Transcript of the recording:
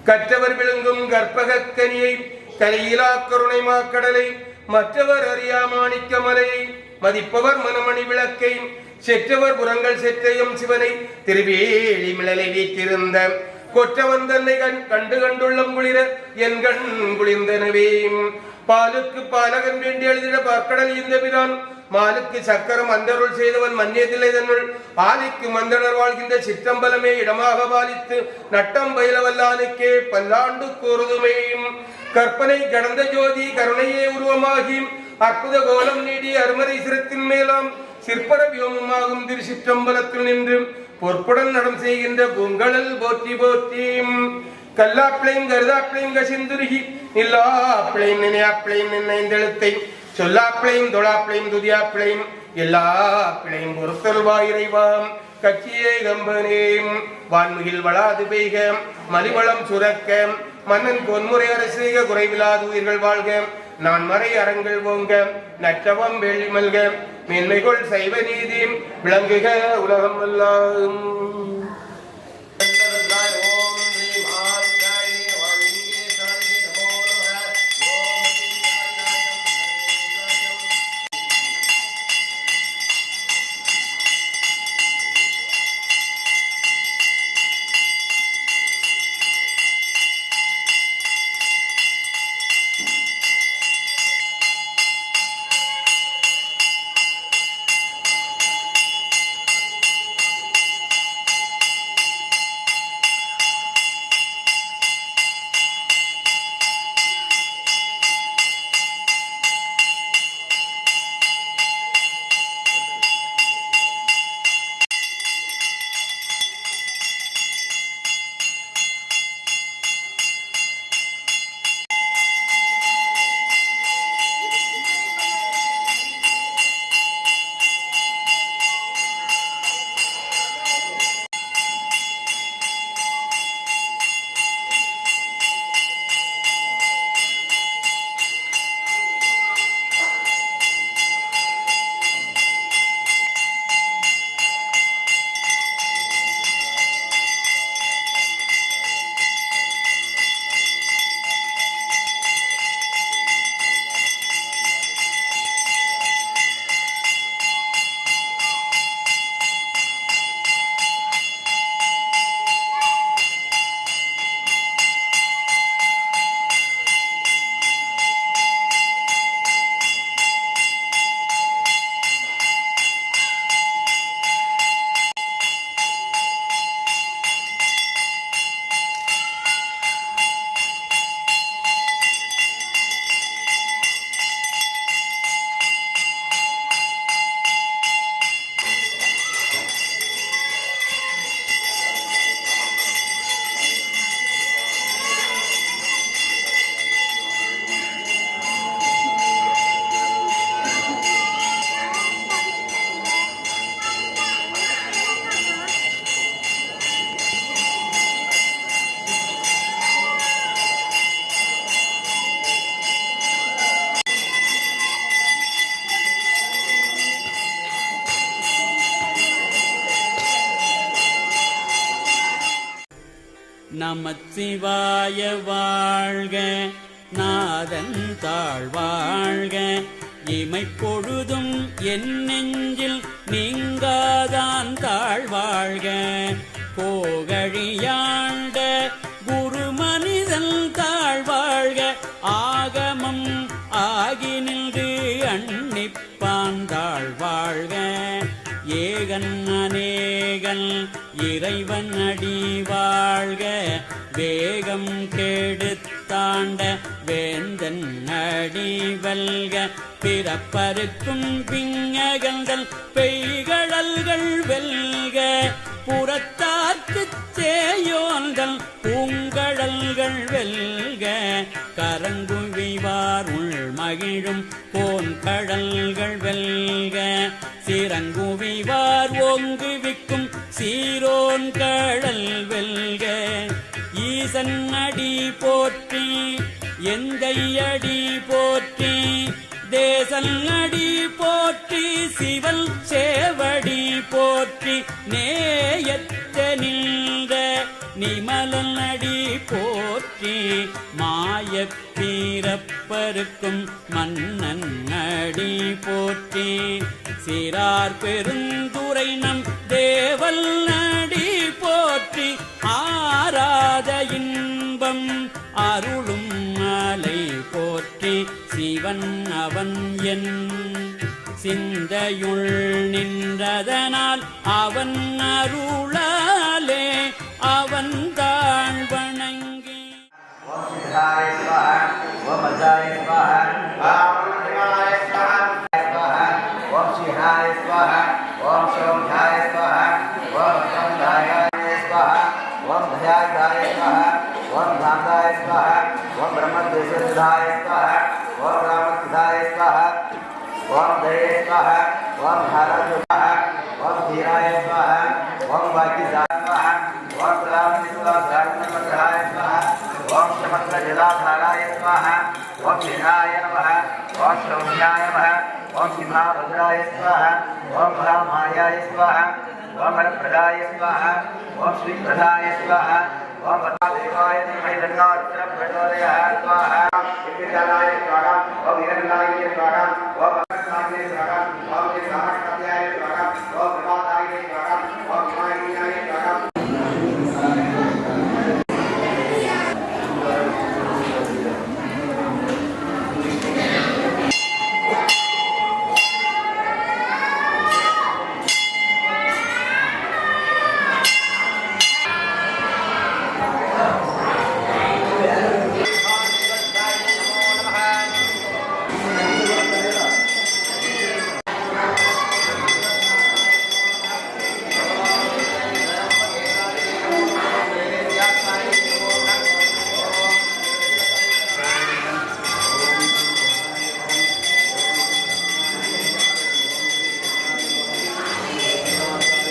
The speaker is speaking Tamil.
கற்றவர் விழுங்கும் கற்பகக்கனியை கலியிலா கருணை மாக்கடலை மற்றவர் அறியா மாணிக்கமலை மதிப்பவர் மனமணி விளக்கை செற்றவர் புறங்கள் செற்றையும் சிவனை திருவேலி மிளலை வீற்றிருந்த கொற்றவன் தன்னை கண்டு கண்டுள்ளம் குளிர என் கண் குளிர்ந்தனவே பாலுக்கு பாலகன் வேண்டி எழுதிட பார்க்கடல் இந்த பிரான் மாலுக்கு சக்கரம் அந்தருள் செய்தவன் மன்னியதில்லை தன்னுள் ஆலிக்கு மந்தனர் வாழ்கின்ற சிற்றம்பலமே இடமாக பாலித்து நட்டம் பயிலவல்லானுக்கே பல்லாண்டு கூறுதுமே கற்பனை கடந்த ஜோதி கருணையே உருவமாகி அற்புத கோலம் நீடி அருமறை சிரத்தின் மேலாம் சிற்பர வியோமமாகும் திரு சிற்றம்பலத்தில் நின்று பொற்புடன் நடம் செய்கின்ற பூங்கடல் போற்றி போற்றி கல்லாப்பிளையும் கருதாப்பிளையும் கசிந்துருகி இல்லாப்பிளையும் நினையாப்பிளையும் நினைந்தெழுத்தை சொல்லாப்பிளையும் தொழாப்பிளையும் துதியாப்பிளையும் எல்லா பிழையும் பொறுத்தல்வாய் இறைவாம் கட்சியே கம்பனேம் வான்முகில் வளாது பெய்க மலிவளம் சுரக்க மன்னன் பொன்முறை அரசேக குறைவிலாது உயிர்கள் வாழ்க நான் மறை அறங்கள் ஓங்க நற்றவம் வேள்வி மல்க மேன்மைகொள் சைவ நீதி விளங்குக உலகம் எல்லாம். நமச்சிவாய வாழ்க, நாதன் தாழ் வாழ்க, இமைப்பொழுதும் என் நெஞ்சில் நீங்காதான் தாழ் வாழ்க, போகழியாண்ட குரு மனிதன் தாழ் வாழ்க, ஆகமம் ஆகி நின்று அன்னிப்பான் தாழ் வாழ்க, ஏகன் அநேகன் இறைவன் அடி வாழ்க, வேகம் கெடுத்தாண்ட வேந்தன் அடி வெல்க, பிறப்பருக்கும் பிங்ககங்கள் பெய்கடல்கள் வெல்க, புறத்தார்க்குச் சேயோன்கள் பூங்கடல்கள் வெல்க, கரங்குவிவார் உள் மகிழும் போன்கடல்கள் வெல்க, சிறங்குவிவார் ஓங்குவிக்கும் சீரோன் கடல் வெல்க, ஈசன் அடி போற்றி எந்தை அடி போற்றி, தேசன் அடி போற்றி சிவன் சேவடி போற்றி, நேயத்த நின்ற நிமலன் அடி போற்றி மாயப் பீரப்பருக்கும் மன்னன் அடி போற்றி சிறார் பெருந்துரை நம் தேவல் அடி போற்றி ஆராத இன்பம் அருளும் மலை போற்றி சிவன் அவன் என் சிந்தையுள் நின்றதனால் அவன் அருளாலே அவன் தாழ் வணங்கி ஓம் சிவாய ஸ்வாஹா ஓம் அஜாய ஸ்வாஹா ஓம் சிவாய ஸ்வாஹா ஓம் சிவாய ஸ்வாஹா ஓம் சௌம்யாய ஸ்வாஹா ஓம் சௌம்யாய ஸ்வாஹா ஓம் தயாய ஸ்வாஹா ஓம் தாந்தாய ஸ்வாஹா ஓம் பிரம்மதேசதாய ஸ்வாஹா ஓம் ராமசிதாய ஸ்வாஹா ஓம் தயே ஸ்வாஹா ஓம் ஹராய ஸ்வாஹா ஓம் தீராய ஸ்வாஹா ஓம் வாக்கிதாய ஸ்வாஹா ஓம் ராமசிதாய ஸ்வாஹா ஓம் சமஸ்தஜலாதாராய ஸ்வாஹா ஓம் விநாய நமः ஓம் சௌம்யாய நமः ஓம் சிம்ஹாருத்ராய ஸ்வாஹா ஓம் ராமாயாய ஸ்வாஹா ஓம் வரப்பிரதாய ஸ்வாஹா ஓம் ஸ்ரீபிரதாய ஸ்வாஹா ஓம் பரமதேவாய தீமஹி தன்னோ ருத்ரः பிரச்சோதயாத் ஸ்வாஹா வித்யாநாய ஸ்வாஹா ஓம் வீரநாய ஸ்வாஹா ஓம் பரமநாய ஸ்வாஹா